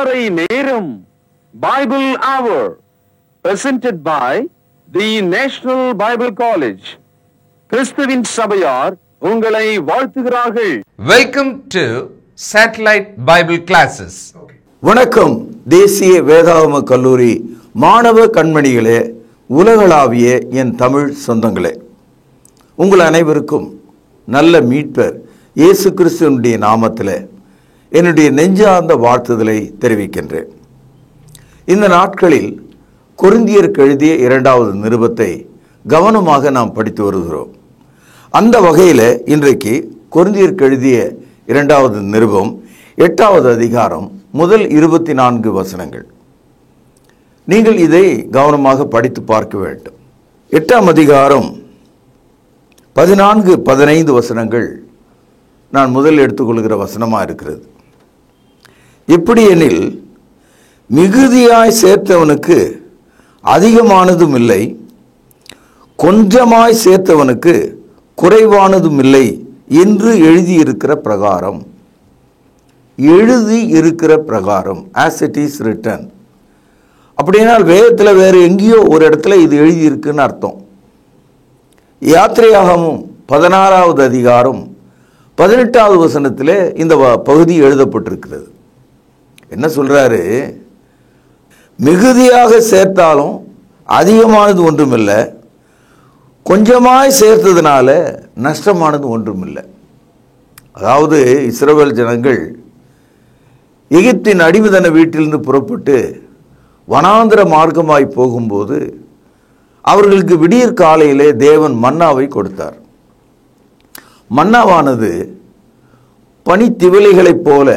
காலை நேரம் பைபிள் அவர் presented by the National Bible College. கிறிஸ்துவின் சபையார் உங்களை வாழ்த்துகிறார்கள். Welcome to Satellite Bible Classes. வணக்கம். தேசிய வேதாகம கல்லூரி மாணவ கண்மணிகளே, உலகளாவிய என் தமிழ் சொந்தங்களே, உங்கள் அனைவருக்கும் நல்ல மீட்பர் இயேசு கிறிஸ்துவினுடைய நாமத்தில் என்னுடைய நெஞ்சார்ந்த வாழ்த்துதலை தெரிவிக்கின்றேன். இந்த நாட்களில் கொரிந்தியருக்கு எழுதிய 2வது நிருபத்தை கவனமாக நாம் படித்து வருகிறோம். அந்த வகையில் இன்றைக்கு கொரிந்தியருக்கு எழுதிய 2வது நிருபம் 8வது அதிகாரம் முதல் 24 வசனங்கள். நீங்கள் இதை கவனமாக படித்து பார்க்க வேண்டும். 8ஆம் அதிகாரம் 14-15 வசனங்கள் நான் முதல் எடுத்துக்கொள்கிற வசனமாக இருக்கிறது. எப்படி எனில், மிகுதியாய் சேர்த்தவனுக்கு அதிகமானதும் இல்லை, கொஞ்சமாய் சேர்த்தவனுக்கு குறைவானதும் இல்லை என்று எழுதியிருக்கிற பிரகாரம், as it is written. அப்படினால் வேதத்தில் வேறு எங்கேயோ ஒரு இடத்துல இது எழுதியிருக்குன்னு அர்த்தம். யாத்திரையாகமும் 16வது அதிகாரம் 18வது வசனத்தில் இந்த பகுதி எழுதப்பட்டிருக்கிறது. என்ன சொல்றாரு? மிகுதியாக சேர்த்தாலும் அதிகமானது ஒன்றுமில்லை, கொஞ்சமாய் சேர்த்ததுனால நஷ்டமானது ஒன்றுமில்லை. அதாவது இஸ்ரவேல் ஜனங்கள் எகிப்தின் அடிமைத்தன வீட்டிலிருந்து புறப்பட்டு வனாந்திர மார்க்கமாய் போகும்போது அவர்களுக்கு விடியற் காலையிலே தேவன் மன்னாவை கொடுத்தார். மன்னாவானது பனித்திவலைகளைப் போல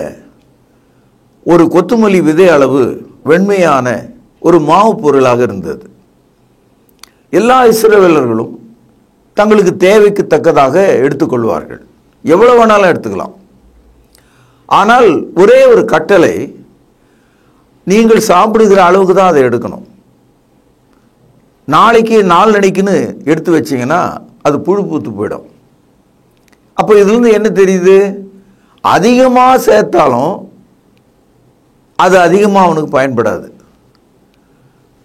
ஒரு கொத்துமல்லி விதை அளவு வெண்மையான ஒரு மாவு பொருளாக இருந்தது. எல்லா இஸ்ரவேலர்களும் தங்களுக்கு தேவைக்கு தக்கதாக எடுத்துக்கொள்வார்கள், எவ்வளவு வேணாலும் எடுத்துக்கலாம். ஆனால் ஒரே ஒரு கட்டளை, நீங்கள் சாப்பிடுகிற அளவுக்கு தான் அதை எடுக்கணும். நாளைக்கு நாளன்னைக்குன்னு எடுத்து வச்சிங்கன்னா அது புழு பூத்து போயிடும். அப்போ இதுலேருந்து என்ன தெரியுது? அதிகமாக சேர்த்தாலும் அது அதிகமாக அவனுக்கு பயன்படாது,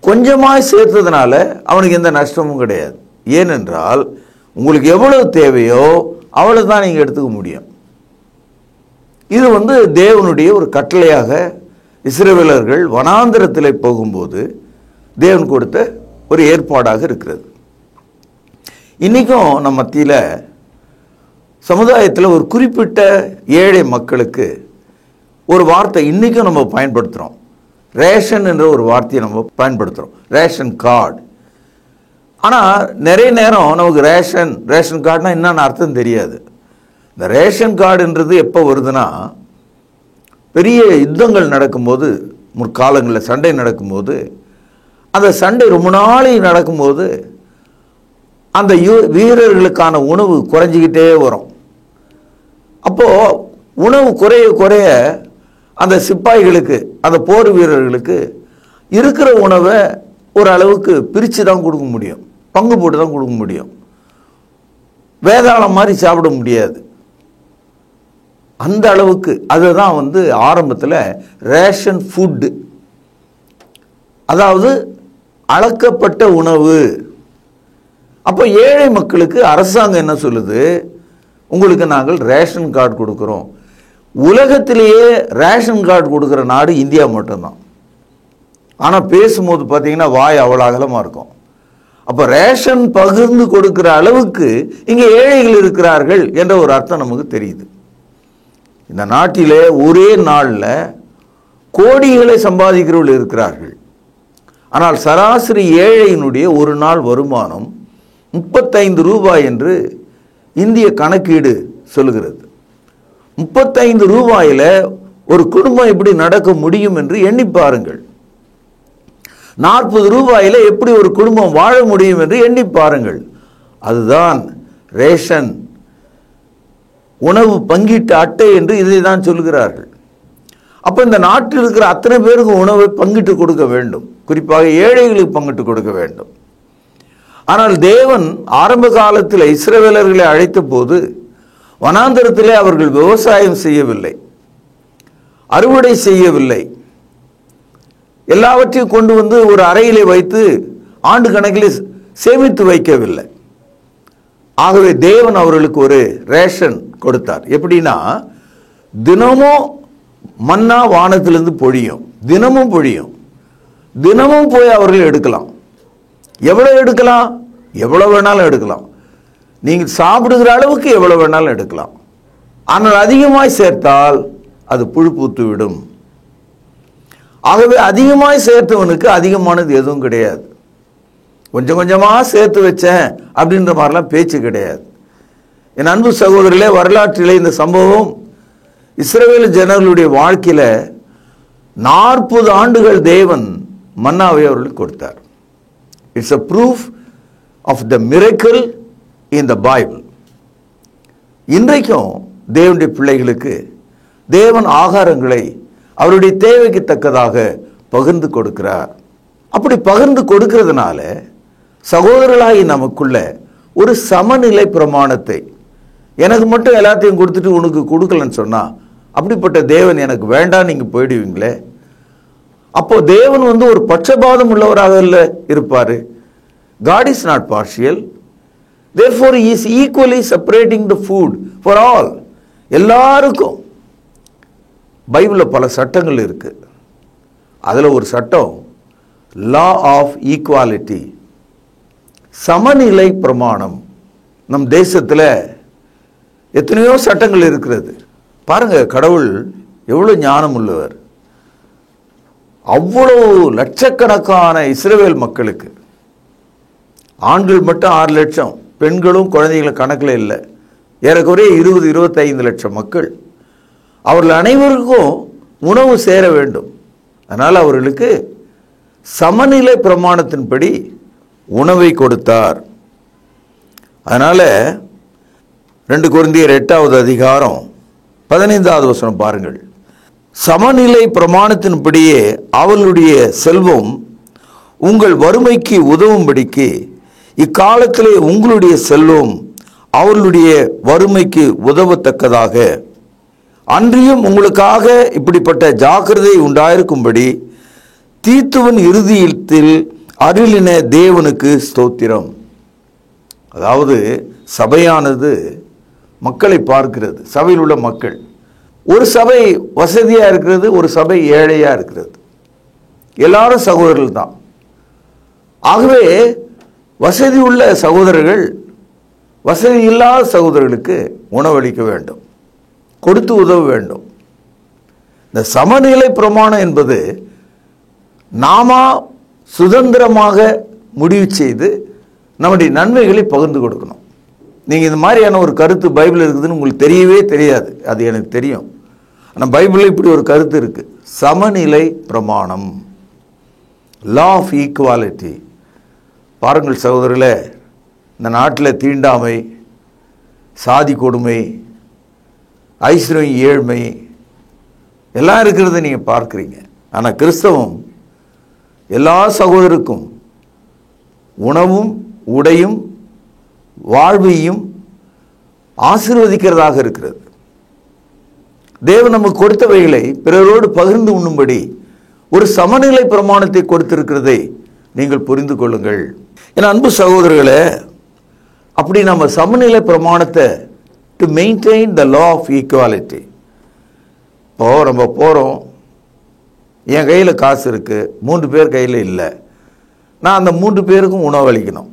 கொஞ்சமாக சேர்த்ததுனால அவனுக்கு எந்த நஷ்டமும் கிடையாது. ஏனென்றால் உங்களுக்கு எவ்வளவு தேவையோ அவ்வளோ தான் நீங்கள் எடுத்துக்க முடியும். இது தேவனுடைய ஒரு கட்டளையாக இஸ்ரவேலர்கள் வனாந்திரத்தில் போகும்போது தேவன் கொடுத்த ஒரு ஏற்பாடாக இருக்கிறது. இன்றைக்கும் நம்ம மத்தியில் சமுதாயத்தில் ஒரு குறிப்பிட்ட ஏழை மக்களுக்கு ஒரு வார்த்தை இன்றைக்கும் நம்ம பயன்படுத்துகிறோம். ரேஷன் என்ற ஒரு வார்த்தையை நம்ம பயன்படுத்துகிறோம், ரேஷன் கார்டு. ஆனால் நிறைய நேரம் நமக்கு ரேஷன் கார்டுனா என்னென்னு அர்த்தம் தெரியாது. இந்த ரேஷன் கார்டுன்றது எப்போ வருதுன்னா, பெரிய யுத்தங்கள் நடக்கும்போது, முற்காலங்களில் சண்டை நடக்கும்போது, அந்த சண்டை ரொம்ப நாளைக்கு நடக்கும்போது அந்த வீரர்களுக்கான உணவு குறைஞ்சிக்கிட்டே வரும். அப்போது உணவு குறைய குறைய அந்த சிப்பாய்களுக்கு, அந்த போர் வீரர்களுக்கு இருக்கிற உணவை ஒரு அளவுக்கு பிரித்து தான் கொடுக்க முடியும், பங்கு போட்டு தான் கொடுக்க முடியும். வேதாளம் மாதிரி சாப்பிட முடியாது. அந்த அளவுக்கு அதுதான் ஆரம்பத்தில் ரேஷன் ஃபுட்டு, அதாவது அளக்கப்பட்ட உணவு. அப்போ ஏழை மக்களுக்கு அரசாங்கம் என்ன சொல்லுது? உங்களுக்கு நாங்கள் ரேஷன் கார்டு கொடுக்குறோம். உலகத்திலேயே ரேஷன் கார்டு கொடுக்குற நாடு இந்தியா மட்டும்தான். ஆனால் பேசும்போது பார்த்தீங்கன்னா வாய் அவ்வளோ அகலமாக இருக்கும். அப்போ ரேஷன் பகிர்ந்து கொடுக்குற அளவுக்கு இங்கே ஏழைகள் இருக்கிறார்கள் என்ற ஒரு அர்த்தம் நமக்கு தெரியுது. இந்த நாட்டிலே ஒரே நாளில் கோடிகளை சம்பாதிக்கிறவர்கள் இருக்கிறார்கள். ஆனால் சராசரி ஏழையினுடைய ஒரு நாள் வருமானம் 35 ரூபாய் என்று இந்திய கணக்கீடு சொல்லுகிறது. 35 ரூபாயில் ஒரு குடும்பம் எப்படி நடக்க முடியும் என்று எண்ணி பாருங்கள். 40 ரூபாயில் எப்படி ஒரு குடும்பம் வாழ முடியும் என்று எண்ணி பாருங்கள். அதுதான் ரேஷன், உணவு பங்கீட்டு அட்டை என்று இதை தான் சொல்கிறார்கள். அப்போ இந்த நாட்டில் இருக்கிற அத்தனை பேருக்கு உணவை பங்கிட்டு கொடுக்க வேண்டும், குறிப்பாக ஏழைகளுக்கு பங்கிட்டு கொடுக்க வேண்டும். ஆனால் தேவன் ஆரம்ப காலத்தில் இஸ்ரவேலர்களை அழைத்த போது வனாந்தரத்திலே அவர்கள் விவசாயம் செய்யவில்லை, அறுவடை செய்யவில்லை. எல்லாவற்றையும் கொண்டு வந்து ஒரு அறையிலே வைத்து ஆண்டு கணக்கில் சேமித்து வைக்கவில்லை. ஆகவே தேவன் அவர்களுக்கு ஒரு ரேஷன் கொடுத்தார். எப்படின்னா, தினமும் மன்னா வானத்திலிருந்து பொழியும், தினமும் பொழியும், தினமும் போய் அவர்கள் எடுக்கலாம். எவ்வளவு எடுக்கலாம்? எவ்வளவு வேணாலும் எடுக்கலாம். நீங்கள் சாப்பிடுகிற அளவுக்கு எவ்வளவு வேணாலும் எடுக்கலாம். ஆனால் அதிகமாய் சேர்த்தால் அது புழு பூத்து விடும். ஆகவே அதிகமாய் சேர்த்தவனுக்கு அதிகமானது எதுவும் கிடையாது. கொஞ்சம் கொஞ்சமாக சேர்த்து வச்சேன் அப்படின்ற மாதிரிலாம் பேச்சு கிடையாது. என் அன்பு சகோதரர்களே, வரலாற்றிலே இந்த சம்பவம் இஸ்ரவேல் ஜனங்களுடைய வாழ்க்கையில் 40 ஆண்டுகள் தேவன் மன்னாவை அவர்களுக்கு கொடுத்தார். It's a proof of the miracle in the Bible. இன்றைக்கும் தேவனுடைய பிள்ளைகளுக்கு தேவன் ஆகாரங்களை அவருடைய தேவைக்கு தக்கதாக பகிர்ந்து கொடுக்கிறார். அப்படி பகிர்ந்து கொடுக்கிறதுனால சகோதரர்களாகி நமக்குள்ள ஒரு சமநிலை பிரமாணத்தை, எனக்கு மட்டும் எல்லாத்தையும் கொடுத்துட்டு உனக்கு கொடுக்கலன்னு சொன்னா அப்படிப்பட்ட தேவன் எனக்கு வேண்டாம் நீங்க போயிடுவீங்களே. அப்போ தேவன் ஒரு பட்சபாதம் உள்ளவராக இல்லை இருப்பாரு. God is not partial. Therefore he is equally separating the food for all. எல்லாருக்கும். பைபிளில் பல சட்டங்கள் இருக்கு. அதில் ஒரு சட்டம் லா ஆஃப் ஈக்குவாலிட்டி, சமநிலை பிரமாணம். நம் தேசத்தில் எத்தனையோ சட்டங்கள் இருக்கிறது. பாருங்க, கடவுள் எவ்வளவு ஞானம் உள்ளவர். அவ்வளவு லட்சக்கணக்கான இஸ்ரவேல் மக்களுக்கு, ஆண்கள் மட்டும் 6 லட்சம், பெண்களும் குழந்தைகளும் கணக்கில் இல்லை, ஏறக்குறைய 20-25 லட்சம் மக்கள். அவர்கள் அனைவருக்கும் உணவு சேர வேண்டும். அதனால் அவர்களுக்கு சமநிலை பிரமாணத்தின்படி உணவை கொடுத்தார். அதனால 2 கொரிந்தியர் 8வது அதிகாரம் 15வது வசனம் பாருங்கள். சமநிலை பிரமாணத்தின்படியே அவர்களுடைய செல்வம் உங்கள் வறுமைக்கு உதவும்படிக்கு இக்காலத்திலே உங்களுடைய செல்வம் அவர்களுடைய வறுமைக்கு உதவத்தக்கதாக, அன்றியும் உங்களுக்காக இப்படிப்பட்ட ஜாக்கிரதை உண்டாயிருக்கும்படி தீத்துவன் இறுதியில் அருளின தேவனுக்கு ஸ்தோத்திரம். அதாவது சபையானது மக்களை பார்க்கிறது. சபையில் உள்ள மக்கள், ஒரு சபை வசதியா இருக்கிறது, ஒரு சபை ஏழையா இருக்கிறது. எல்லாரும் சகோதரர்கள் தான். ஆகவே வசதி உள்ள சகோதரர்கள் வசதி இல்லாத சகோதரர்களுக்கு உணவளிக்க வேண்டும், கொடுத்து உதவ வேண்டும். இந்த சமநிலை பிரமாணம் என்பது நாம சுதந்திரமாக முடிவு செய்து நம்முடைய நன்மைகளை பகிர்ந்து கொடுக்கணும். நீங்கள் இந்த மாதிரியான ஒரு கருத்து பைபிள் இருக்குதுன்னு உங்களுக்கு தெரியவே தெரியாது, அது எனக்கு தெரியும். ஆனால் பைபிளில் இப்படி ஒரு கருத்து இருக்கு, சமநிலை பிரமாணம், லா ஆஃப் ஈக்குவாலிட்டி. பாருங்கள் சகோதரர்களே, இந்த நாட்டில் தீண்டாமை, சாதி கொடுமை, ஐஸ்வர்யம், ஏழ்மை எல்லாம் இருக்கிறத நீங்கள் பார்க்குறீங்க. ஆனால் கிறிஸ்தவம் எல்லா சகோதரருக்கும் உணவும் உடையும் வாழ்வையும் ஆசீர்வதிக்கிறதாக இருக்கிறது. தேவன் நமக்கு கொடுத்தவைகளை பிறரோடு பகிர்ந்து உண்ணும்படி ஒரு சமநிலை பிரமாணத்தை கொடுத்திருக்கிறதை நீங்கள் புரிந்து கொள்ளுங்கள். என் அன்பு சகோதரர்களே, அப்படி நம்ம சமநிலை பிரமாணத்தை to maintain the law of equality. இப்போ நம்ம போகிறோம், என் கையில் காசு இருக்குது, 3 பேர் கையில் இல்லை, நான் அந்த 3 பேருக்கும் உணவளிக்கணும்.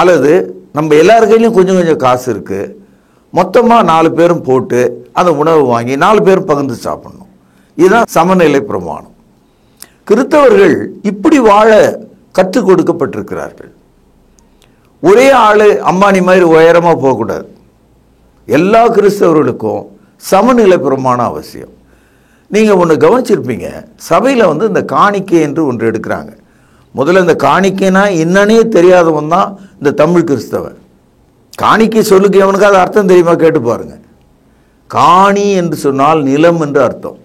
அல்லது நம்ம எல்லார் கையிலையும் கொஞ்சம் கொஞ்சம் காசு இருக்குது, மொத்தமாக 4 பேரும் போட்டு அந்த உணவு வாங்கி 4 பேரும் பகிர்ந்து சாப்பிடணும். இதுதான் சமநிலை பிரமாணம். கிறிஸ்தவர்கள் இப்படி வாழ கற்றுக் கொடுக்கப்பட்டிருக்கிறார்கள். ஒரே ஆள் அம்பானி மாதிரி உயரமாக போகக்கூடாது. எல்லா கிறிஸ்தவர்களுக்கும் சமநிலை பிரமாணம் அவசியம். நீங்கள் ஒன்று கவனிச்சிருப்பீங்க, சபையில் இந்த காணிக்கை என்று ஒன்று எடுக்கிறாங்க. முதல்ல இந்த காணிக்கைனா என்னன்னே தெரியாதவன் தான் இந்த தமிழ் கிறிஸ்தவன். காணிக்கை சொல்லுக்கு எவனுக்கு அது அர்த்தம் தெரியுமா கேட்டு பாருங்க. காணி என்று சொன்னால் நிலம் என்று அர்த்தம்.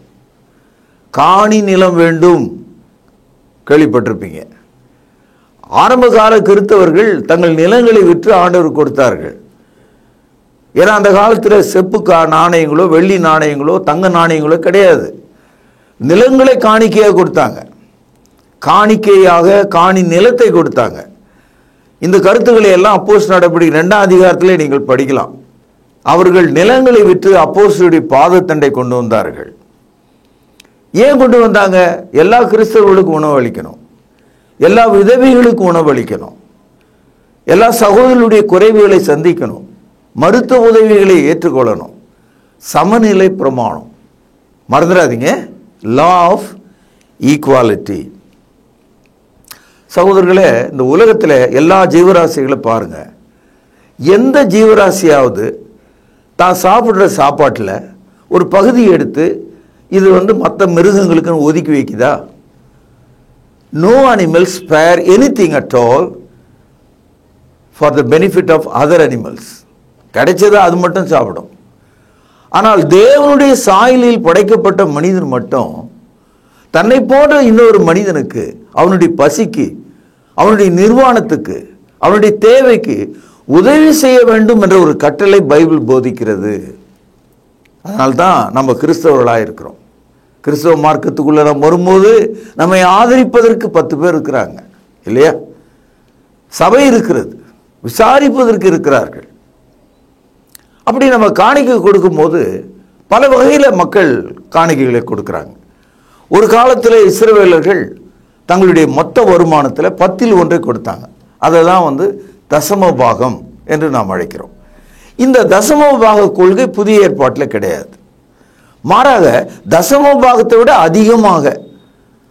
காணி நிலம் வேண்டும் கேள்விப்பட்டிருப்பீங்க. ஆரம்ப கால கிறிஸ்தவர்கள் தங்கள் நிலங்களை விற்று ஆண்டவர் கொடுத்தார்கள். ஏன்னா அந்த காலத்தில் செப்பு நாணயங்களோ வெள்ளி நாணயங்களோ தங்க நாணயங்களோ கிடையாது. நிலங்களை காணிக்கையாக கொடுத்தாங்க. காணிக்கையாக காணி நிலத்தை கொடுத்தாங்க. இந்த கருத்துக்களை எல்லாம் அப்போஸ்தலர் நடபடிகள் 2ஆம் அதிகாரத்திலே நீங்கள் படிக்கலாம். அவர்கள் நிலங்களை விற்று அப்போஸ்தலருடைய பாதத்தண்டை கொண்டு வந்தார்கள். ஏன் கொண்டு வந்தாங்க? எல்லா கிறிஸ்தவர்களுக்கும் உணவு அளிக்கணும், எல்லா விதவைகளுக்கும் உணவு அளிக்கணும், எல்லா சகோதரர்களுடைய குறைவுகளை சந்திக்கணும், மருத்துவ உதவிகளை ஏற்றுக்கொள்ளணும். சமநிலை பிரமாணம் மறந்துடாதீங்க, லா ஆஃப் ஈக்குவாலிட்டி. சகோதரர்களே, இந்த உலகத்தில் எல்லா ஜீவராசிகளை பாருங்க. எந்த ஜீவராசியாவது தான் சாப்பிட்ற சாப்பாட்டில் ஒரு பகுதி எடுத்து இது மற்ற மிருகங்களுக்கு ஒதுக்கி வைக்குதா? No animals spare anything at all for the benefit of other animals. கிடைச்சதா அது மட்டும் சாப்பிடும். ஆனால் தேவனுடைய சாயலில் படைக்கப்பட்ட மனிதன் மட்டும் தன்னை போன்ற இன்னொரு மனிதனுக்கு, அவனுடைய பசிக்கு, அவனுடைய நிர்வாணத்துக்கு, அவனுடைய தேவைக்கு உதவி செய்ய வேண்டும் என்ற ஒரு கட்டளை பைபிள் போதிக்கிறது. அதனால்தான் நம்ம கிறிஸ்தவர்களாக இருக்கிறோம். கிறிஸ்தவ மார்க்கத்துக்குள்ள நம்ம வரும்போது நம்மை ஆதரிப்பதற்கு 10 பேர் இருக்கிறாங்க இல்லையா? சபை இருக்கிறது, விசாரிப்பதற்கு இருக்கிறார்கள். அப்படி நம்ம காணிக்கை கொடுக்கும்போது பல வகையில் மக்கள் காணிக்கைகளை கொடுக்குறாங்க. ஒரு காலத்தில் இஸ்ரவேலர்கள் தங்களுடைய மொத்த வருமானத்தில் 10ல் 1 கொடுத்தாங்க. அதை தான் தசம பாகம் என்று நாம் அழைக்கிறோம். இந்த தசம பாக கொள்கை புதிய ஏற்பாட்டில் கிடையாது. மாறாக தசம பாகத்தை விட அதிகமாக,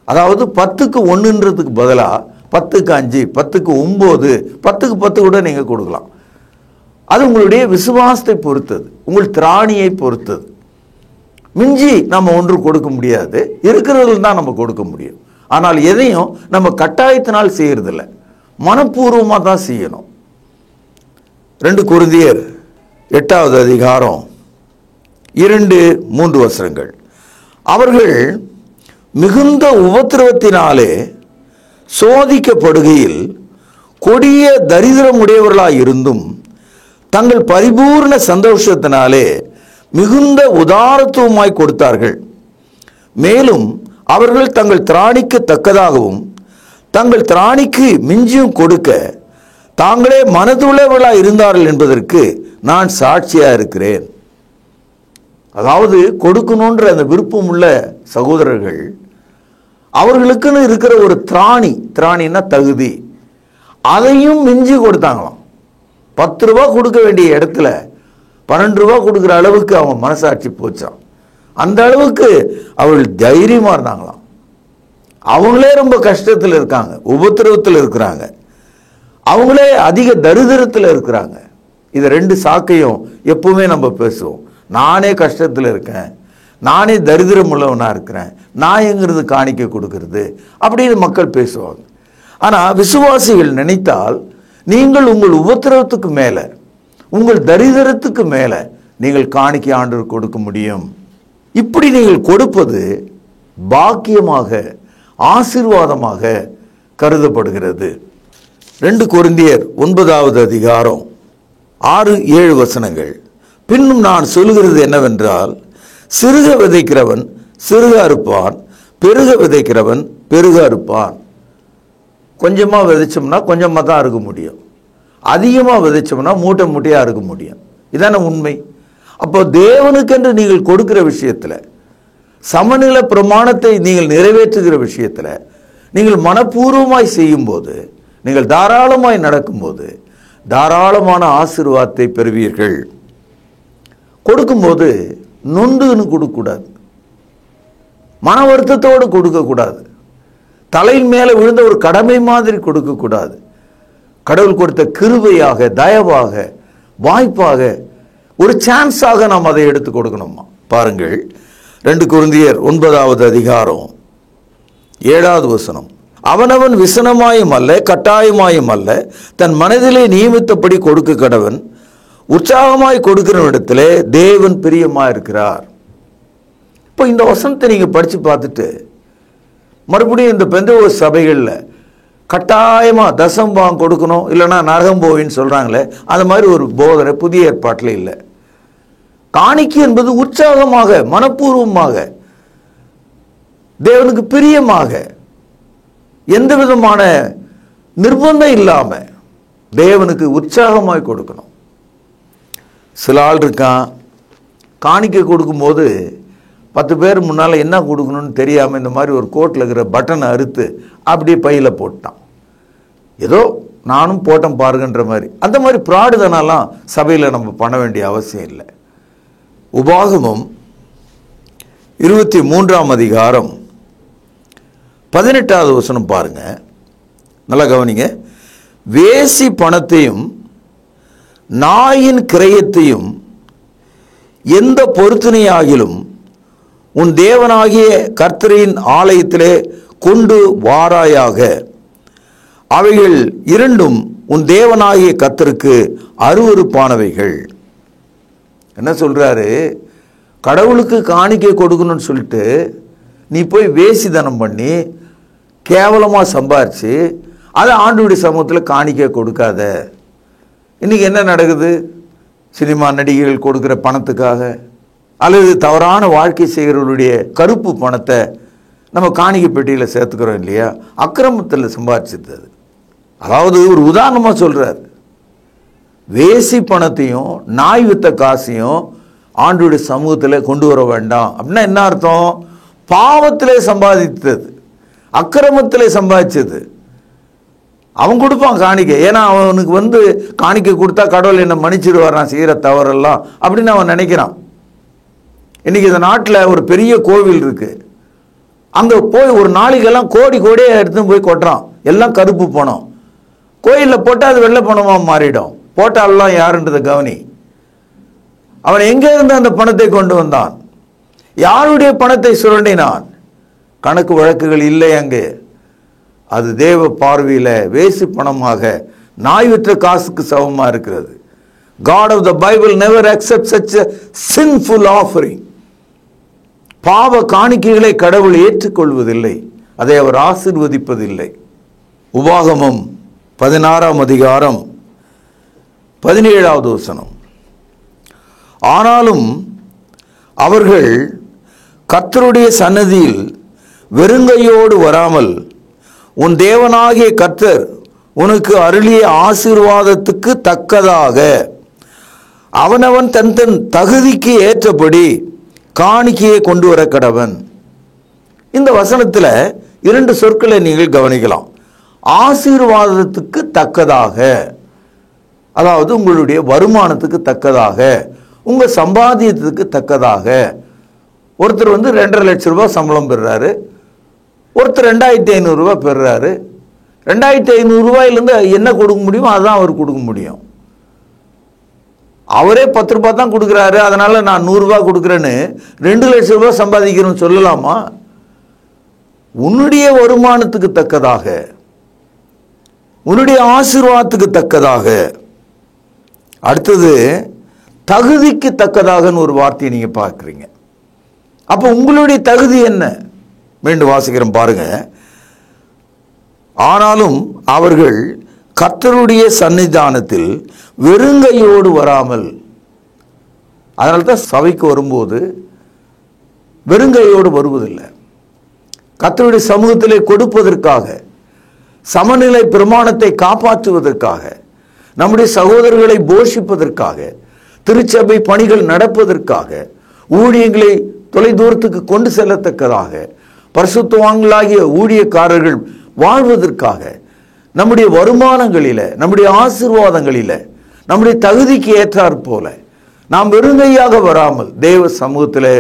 அதாவது 10க்கு 1ன்றதுக்கு பதிலாக 10க்கு 5, 10க்கு 9, 10க்கு 10 கூட நீங்கள் கொடுக்கலாம். அது உங்களுடைய விசுவாசத்தை பொறுத்தது, உங்கள் திராணியை பொறுத்தது. மிஞ்சி நம்ம ஒன்று கொடுக்க முடியாது, இருக்கிறதுல தான் நம்ம கொடுக்க முடியும். ஆனால் எதையும் நம்ம கட்டாயத்தினால் செய்யறதில்லை, மனப்பூர்வமாக தான் செய்யணும். 2 கொரிந்தியர் 8ஆம் அதிகாரம் 2-3 வசனங்கள். அவர்கள் மிகுந்த உபத்திரவத்தினாலே சோதிக்கப்படுகையில் கொடிய தரித்திரமுடையவர்களாய் இருந்தும் தங்கள் பரிபூர்ண சந்தோஷத்தினாலே மிகுந்த உதாரத்துவமாய் கொடுத்தார்கள். மேலும் அவர்கள் தங்கள் திராணிக்கு தக்கதாகவும் தங்கள் திராணிக்கு மிஞ்சியும் கொடுக்க தாங்களே மனதுள்ளவர்களாய் இருந்தார்கள் என்பதற்கு நான் சாட்சியாக இருக்கிறேன். அதாவது கொடுக்கணுன்ற அந்த விருப்பம் உள்ள சகோதரர்கள் அவர்களுக்குன்னு இருக்கிற ஒரு திராணின்னா தகுதி, அதையும் மிஞ்சி கொடுத்தாங்களாம். 10 ரூபா கொடுக்க வேண்டிய இடத்துல 12 ரூபா கொடுக்குற அளவுக்கு அவங்க மனசாட்சி போச்சான். அந்த அளவுக்கு அவர்கள் தைரியமாக இருந்தாங்களாம். அவங்களே ரொம்ப கஷ்டத்தில் இருக்காங்க, உபத்திரவத்தில் இருக்கிறாங்க, அவங்களே அதிக தரித்திரத்தில் இருக்கிறாங்க. இது 2 சாக்கையும் எப்பவுமே நம்ம பேசுவோம். நானே கஷ்டத்தில் இருக்கேன், நானே தரித்திரம் உள்ளவனாக இருக்கிறேன், நான் எங்கிறது காணிக்கை கொடுக்கறது அப்படின்னு மக்கள் பேசுவாங்க. ஆனால் விசுவாசிகள் நினைத்தால் நீங்கள் உங்கள் உபத்திரவத்துக்கு மேலே, உங்கள் தரித்திரத்துக்கு மேலே நீங்கள் காணிக்கை ஆண்டவர் கொடுக்க முடியும். இப்படி நீங்கள் கொடுப்பது பாக்கியமாக, ஆசீர்வாதமாக கருதப்படுகிறது. 2 கொரிந்தியர் 9ஆம் அதிகாரம் 6-7 வசனங்கள். பின்னும் நான் சொல்லுகிறது என்னவென்றால், சிறுக விதைக்கிறவன் சிறுக அறுப்பான், பெருக விதைக்கிறவன் பெருக அறுப்பான். கொஞ்சமாக விதைச்சோம்னா கொஞ்சமாக தான் அறுக்க முடியும், அதிகமாக விதைச்சோம்னா மூட்டை மூட்டையாக அறுக்க முடியும். இதான உண்மை. அப்போ தேவனுக்கென்று நீங்கள் கொடுக்கிற விஷயத்தில், சமநில பிரமாணத்தை நீங்கள் நிறைவேற்றுகிற விஷயத்தில் நீங்கள் மனப்பூர்வமாய் செய்யும்போது, நீங்கள் தாராளமாய் நடக்கும்போது தாராளமான ஆசீர்வாதத்தை பெறுவீர்கள். கொடுக்கும்போது நொண்டுன்னு கொடுக்கக்கூடாது, மன வருத்தத்தோடு கொடுக்கக்கூடாது, தலையின் மேலே விழுந்த ஒரு கடமை மாதிரி கொடுக்கக்கூடாது. கடவுள் கொடுத்த கிருபையாக, தயவாக, வாய்ப்பாக, ஒரு சான்ஸாக நாம் அதை எடுத்து கொடுக்கணுமா. பாருங்கள், 2 கொரிந்தியர் 9ஆம் அதிகாரம் 7ஆவது வசனம். அவனவன் விசனமாயும் அல்ல கட்டாயமாயும் அல்ல, தன் மனதிலே நியமித்தபடி கொடுக்க கடவன், உற்சாகமாய் கொடுக்கிற இடத்துல தேவன் பிரியமாக இருக்கிறார். இப்போ இந்த வசனத்தை நீங்கள் படித்து பார்த்துட்டு மறுபடியும் இந்த பெந்தகோஸ்து சபைகளில் கட்டாயமாக தசம்பாகம் கொடுக்கணும், இல்லைன்னா நரகம் போவின்னு சொல்கிறாங்களே, அந்த மாதிரி ஒரு போதனை புதிய ஏற்பாட்டில் இல்லை. காணிக்கை என்பது உற்சாகமாக, மனப்பூர்வமாக, தேவனுக்கு பிரியமாக, எந்த விதமான நிர்பந்தம் இல்லாம தேவனுக்கு உற்சாகமாய் கொடுக்கணும். சில ஆள் இருக்கான், காணிக்கை கொடுக்கும்போது 10 பேர் முன்னால் என்ன கொடுக்கணும்னு தெரியாமல் இந்த மாதிரி ஒரு கோட்டில் இருக்கிற பட்டனை அறுத்து அப்படியே பையில் போட்டான். ஏதோ நானும் போட்டேன் பாருங்கன்ற மாதிரி. அந்த மாதிரி பிராடுதனெல்லாம் சபையில் நம்ம பண்ண வேண்டிய அவசியம் இல்லை. உபாகமம் 23ஆம் அதிகாரம் 18வது வசனம் பாருங்க, நல்லா கவனிங்க. வேசி பணத்தையும் நாயின் கிரயத்தையும் எந்த பொருத்தனையாகிலும் உன் தேவனாகிய கர்த்தரின் ஆலயத்திலே கொண்டு வாராயாக. அவைகள் இரண்டும் உன் தேவனாகிய கர்த்தருக்கு அருவருப்பானவைகள். என்ன சொல்றாரு? கடவுளுக்கு காணிக்கை கொடுக்கணும்னு சொல்லிட்டு நீ போய் வேசிதனம் பண்ணி கேவலமாக சம்பாரிச்சு அதை ஆண்டவருடைய சமூகத்தில் காணிக்கை கொடுக்காத. இன்னைக்கு என்ன நடக்குது? சினிமா நடிகைகள் கொடுக்குற பணத்துக்காக அல்லது தவறான வாழ்க்கை செய்கிறவர்களுடைய கருப்பு பணத்தை நம்ம காணிக்கை பெட்டியில் சேர்த்துக்கிறோம் இல்லையா? அக்கிரமத்தில் சம்பாதிச்சது அது. அதாவது ஒரு உதாரணமாக சொல்கிறார், வேசி பணத்தையும் நாய் வித்த காசையும் ஆண்டவருடைய சமூகத்தில் கொண்டு வர வேண்டாம். அப்படின்னா என்ன அர்த்தம்? பாவத்திலே சம்பாதித்தது, அக்கிரமத்திலே சம்பாதிச்சது. அவன் கொடுப்பான் காணிக்கை, ஏன்னா அவனுக்கு காணிக்கை கொடுத்தா கடவுள் என்னை மன்னிச்சிடுவார் நான் செய்கிற தவறெல்லாம் அப்படின்னு அவன் நினைக்கிறான். இன்னைக்கு இந்த நாட்டில் ஒரு பெரிய கோவில் இருக்கு, அங்கே போய் ஒரு நாளைக்கெல்லாம் கோடி கோடியே எடுத்துன்னு போய் கொட்டுறான். எல்லாம் கருப்பு பணம். கோயிலில் போட்டால் அது வெள்ளை பணமாக மாறிடும். போட்டாலாம் யாருன்றதை கவனி. அவன் எங்கே இருந்து அந்த பணத்தை கொண்டு வந்தான்? யாருடைய பணத்தை சுரண்டினான்? கணக்கு வழக்குகள் இல்லை அங்கே. அது தேவ பார்வையில் வேசி பணமாக நாய் விற்ற காசுக்கு சமமாக இருக்கிறது. God of the Bible never accepts such a sinful offering. பாவ காணிக்கைகளை கடவுள் ஏற்றுக்கொள்வதில்லை, அதை அவர் ஆசீர்வதிப்பதில்லை. உபாகமம் 16ஆம் அதிகாரம் 17வது வசனம். ஆனாலும் அவர்கள் கர்த்தருடைய சன்னதியில் வெறுங்கையோடு வராமல் உன் தேவனாகிய கர்த்தர் உனக்கு அருளிய ஆசீர்வாதத்துக்கு தக்கதாக அவனவன் தன் தன் தகுதிக்கு ஏற்றபடி காணிக்கையை கொண்டு வர கடவன். இந்த வசனத்தில் 2 சொற்களை நீங்கள் கவனிக்கலாம். ஆசீர்வாதத்துக்கு தக்கதாக, அதாவது உங்களுடைய வருமானத்துக்கு தக்கதாக, உங்க சம்பாத்தியத்துக்கு தக்கதாக. ஒருத்தர் 2.5 லட்சம் ரூபாய் சம்பளம் பெறுறாரு, ஒருத்தர் 2500 ரூபாய் பெறுறாரு. 2500 ரூபாயிலிருந்து என்ன கொடுக்க முடியுமோ அதுதான் அவர் கொடுக்க முடியும். அவரே 10 ரூபாய் தான் கொடுக்குறாரு, அதனால நான் 100 ரூபாய் கொடுக்குறேன்னு 2 லட்சம் ரூபாய் சம்பாதிக்கிறேன்னு சொல்லலாமா? உன்னுடைய வருமானத்துக்கு தக்கதாக, உன்னுடைய ஆசீர்வாதத்துக்கு தக்கதாக. அடுத்தது தகுதிக்கு தக்கதாகன்னு ஒரு வார்த்தையை நீங்க பார்க்குறீங்க. அப்போ உங்களுடைய தகுதி என்ன? மீண்டும் வாசிக்கிறோம் பாருங்க. ஆனாலும் அவர்கள் கர்த்தருடைய சன்னிதானத்தில் வெறுங்கையோடு வராமல், அதனால தான் சபைக்கு வரும்போது வெறுங்கையோடு வருவதில்லை. கர்த்தருடைய சமூகத்திலே கொடுப்பதற்காக, சமநிலை பிரமாணத்தை காப்பாற்றுவதற்காக, நம்முடைய சகோதரர்களை போஷிப்பதற்காக, திருச்சபை பணிகள் நடப்பதற்காக, ஊழியங்களை தொலை தூரத்துக்கு கொண்டு செல்லத்தக்கதாக, பரிசுத்தவான்களாகிய ஊழியக்காரர்கள் வாழ்வதற்காக, நம்முடைய வருமானங்களில, நம்முடைய ஆசீர்வாதங்களில, நம்முடைய தகுதிக்கு ஏற்றாற் போல நாம் வெறுங்கையாக வராமல் தேவ சமூகத்தில்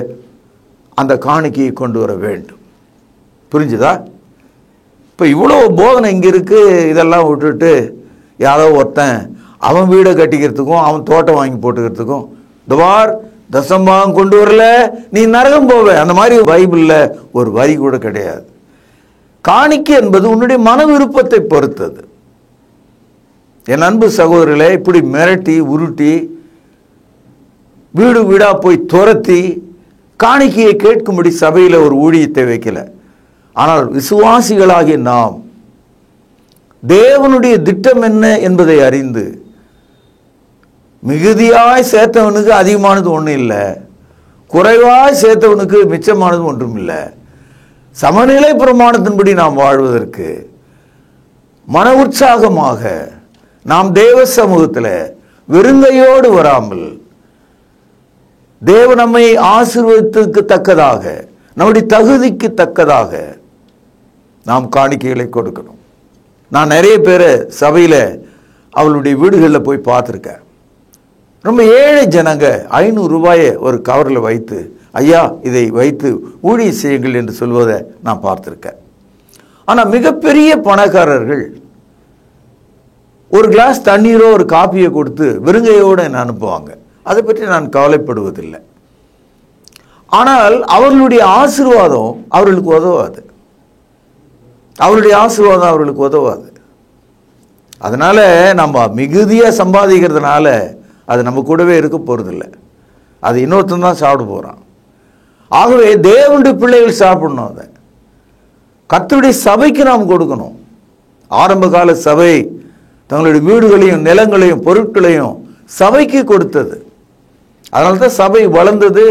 அந்த காணிக்கையை கொண்டு வர வேண்டும். புரிஞ்சுதா? இப்போ இவ்வளோ போதனை இங்கே இருக்கு. இதெல்லாம் விட்டுட்டு யாரோ ஒருத்தன் அவன் வீடை கட்டிக்கிறதுக்கும் அவன் தோட்டம் வாங்கி போட்டுக்கிறதுக்கும், துவார் தசம்பாகம் கொண்டு வரல நீ நரகம் போவ, அந்த மாதிரி பைபிளில் ஒரு வரி கூட கிடையாது. காணிக்கை என்பது உன்னுடைய மன விருப்பத்தை பொறுத்தது. என் அன்பு சகோதரர்களே, இப்படி மிரட்டி உருட்டி வீடு வீடா போய் துரத்தி காணிக்கையை கேட்கும்படி சபையில் ஒரு ஊழியத்தை வைக்கல. ஆனால் விசுவாசிகளாகிய நாம் தேவனுடைய திட்டம் என்ன என்பதை அறிந்து, மிகுதியாய் சேர்த்தவனுக்கு அதிகமானது ஒன்றும் இல்லை, குறைவாய் சேர்த்தவனுக்கு மிச்சமானது ஒன்றும் இல்லை. சமநிலை பிரமாணத்தின்படி நாம் வாழ்வதற்கு மன உற்சாகமாக நாம் தேவ சமூகத்தில் வெறுங்கையோடு வராமல் தேவ நம்மை ஆசீர்வாதத்துக்கு தக்கதாக, நம்முடைய தகுதிக்கு தக்கதாக நாம் காணிக்கைகளை கொடுக்கணும். நான் நிறைய பேரை சபையில் அவளுடைய வீடுகளில் போய் பார்த்துருக்கேன். ரொம்ப ஏழை ஜனங்க 500 ரூபாயை ஒரு கவரில் வைத்து, ஐயா இதை வைத்து ஊழிய செய்யுங்கள் என்று சொல்வதை நான் பார்த்துருக்கேன். ஆனால் மிகப்பெரிய பணக்காரர்கள் ஒரு கிளாஸ் தண்ணீரோ ஒரு காப்பியை கொடுத்து வெறுங்கையோடு என்ன அனுப்புவாங்க. அதை பற்றி நான் கவலைப்படுவதில்லை. ஆனால் அவர்களுடைய ஆசீர்வாதம் அவர்களுக்கு உதவாது. அவருடைய ஆசீர்வாதம் அவர்களுக்கு உதவாது. அதனால நம்ம மிகுதியாக சம்பாதிக்கிறதுனால அது நம்ம கூடவே இருக்க போறதில்லை. அது இன்னொருத்தன் தான் சாப்பிட போறான். ஆகவே தேவனுடைய பிள்ளைகள் சாப்பிடணும். அதை கர்த்தருடைய சபைக்கு நாம் கொடுக்கணும். ஆரம்ப கால சபை தங்களுடைய வீடுகளையும் நிலங்களையும் பொருட்களையும் சபைக்கு கொடுத்தது. அதனால தான் சபை வளர்ந்தது.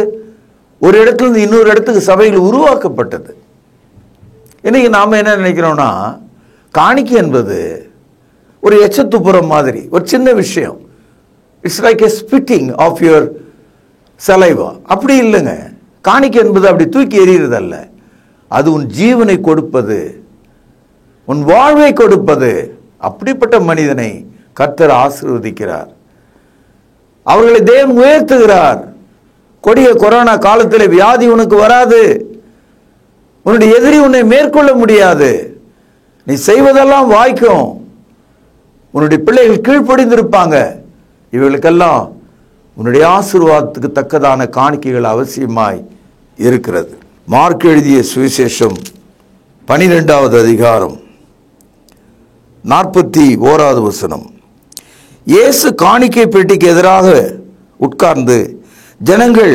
ஒரு இடத்துலேருந்து இன்னொரு இடத்துக்கு சபைகள் உருவாக்கப்பட்டது. இன்னைக்கு நாம் என்ன நினைக்கிறோம்னா, காணிக்கை என்பது ஒரு எச்சத்துப்புறம் மாதிரி ஒரு சின்ன விஷயம். It's like a spitting of your saliva. அப்படி இல்லைங்க. காணிக்கை என்பது அப்படி தூக்கி எறிகிறதல்ல. அது உன் ஜீவனை கொடுப்பது, உன் வாழ்வை கொடுப்பது. அப்படிப்பட்ட மனிதனை கர்த்தர் ஆசீர்வதிக்கிறார். அவர்களை தேவன் உயர்த்துகிறார். கொடிய கொரோனா காலத்தில் வியாதி உனக்கு வராது. உன்னுடைய எதிரி உன்னை மேற்கொள்ள முடியாது. நீ செய்வதெல்லாம் வாய்க்கும். உன்னுடைய பிள்ளைகள் கீழ்ப்படிந்திருப்பாங்க. இவர்களுக்கெல்லாம் உன்னுடைய ஆசீர்வாதத்துக்கு தக்கதான காணிக்கைகள் அவசியமாய் இருக்கிறது. மார்க் எழுதிய சுவிசேஷம் 12வது அதிகாரம் 41வது வசனம். இயேசு காணிக்கை பெட்டிக்கு எதிராக உட்கார்ந்து ஜனங்கள்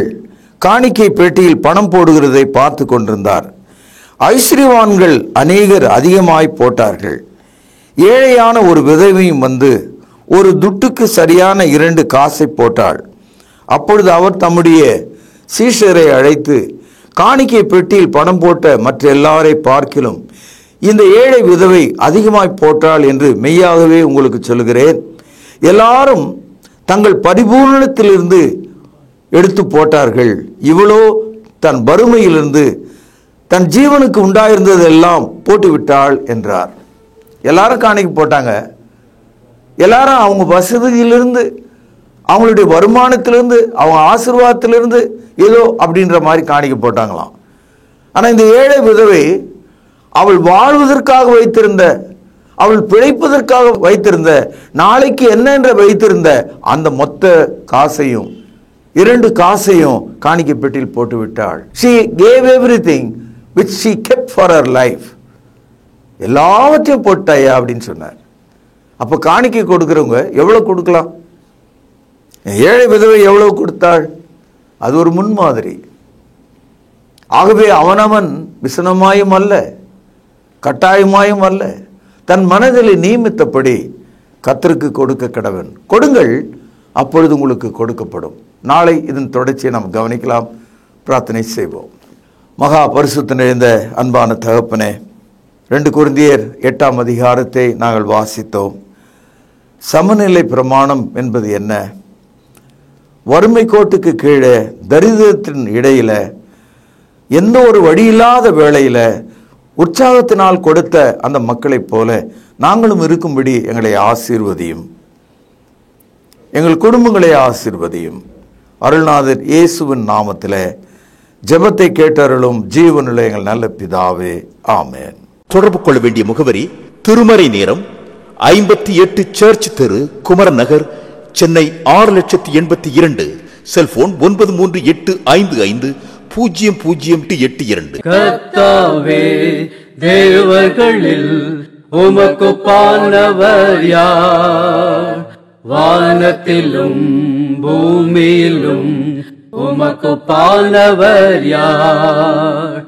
காணிக்கை பெட்டியில் பணம் போடுகிறதை பார்த்து கொண்டிருந்தார். ஐஸ்வர்யவான்கள் அநேகர் அதிகமாய் போட்டார்கள். ஏழையான ஒரு விதவையும் வந்து ஒரு துட்டுக்கு சரியான 2 காசை போட்டாள். அப்பொழுது அவர் தம்முடைய சீஷரை அழைத்து, காணிக்கை பெட்டியில் பணம் போட்ட மற்ற எல்லாரை பார்க்கிலும் இந்த ஏழை விதவை அதிகமாய் போட்டாள் என்று மெய்யாகவே உங்களுக்கு சொல்கிறேன். எல்லாரும் தங்கள் பரிபூர்ணத்திலிருந்து எடுத்து போட்டார்கள். இவளோ தன் வறுமையிலிருந்து தன் ஜீவனுக்கு உண்டாயிருந்ததெல்லாம் போட்டுவிட்டாள் என்றார். எல்லாரும் காணிக்கை போட்டாங்க. எல்லாரும் அவங்க வசதியிலிருந்து, அவங்களுடைய வருமானத்திலிருந்து, அவங்க ஆசீர்வாதத்திலிருந்து ஏதோ அப்படின்ற மாதிரி காணிக்கை போட்டாங்களாம். ஆனால் இந்த ஏழை விதவை அவள் வாழ்வதற்காக வைத்திருந்த, அவள் பிழைப்பதற்காக வைத்திருந்த, நாளைக்கு என்னென்ற வைத்திருந்த அந்த மொத்த காசையும் 2 காசையும் காணிக்கை பெட்டியில் போட்டு விட்டாள். She gave everything which she kept for her life. எல்லாவற்றையும் போட்டாயா அப்படின்னு சொன்னார். அப்போ காணிக்கை கொடுக்கிறவங்க எவ்வளவு கொடுக்கலாம்? ஏழை விதவை எவ்வளவு கொடுத்தாள்? அது ஒரு முன்மாதிரி. ஆகவே அவனவன் விசனமாயும் அல்ல, கட்டாயமாயும் அல்ல, தன் மனதில் நியமித்தபடி கர்த்தருக்கு கொடுக்க கடவன். கொடுங்கள், அப்பொழுது உங்களுக்கு கொடுக்கப்படும். நாளை இதன் தொடர்ச்சியை நாம் கவனிக்கலாம். பிரார்த்தனை செய்வோம். மகா பரிசுத்த நிறைந்த அன்பான தகப்பனே, 2 கொரிந்தியர் 8ஆம் அதிகாரத்தை நாங்கள் வாசித்தோம். சமநிலை பிரமாணம் என்பது என்ன? வறுமை கோட்டுக்கு கீழே தரித்திரத்தின் இடையில எந்த ஒரு வழியில்லாத வேளையில உற்சாகத்தினால் கொடுத்த அந்த மக்களைப் போல நாங்களும் இருக்கும்படி எங்களை ஆசீர்வதியும், எங்கள் குடும்பங்களை ஆசீர்வதியும். அருள்நாதர் இயேசுவின் நாமத்தில் ஜெபத்தை கேட்டருளும் ஜீவனுள்ள எங்கள் நல்ல பிதாவே, ஆமென். தொடர்பு கொள்ள வேண்டிய முகவரி: திருமறை நேரம், 58 சர்ச் தெரு, குமரன் நகர், சென்னை 6,82,000. செல்போன் 9385500882. கர்த்தாவே, தேவர்களில் உமக்குப்பானவர் யார்? வானத்திலும் பூமியிலும் உமக்குப்பானவர் யார்?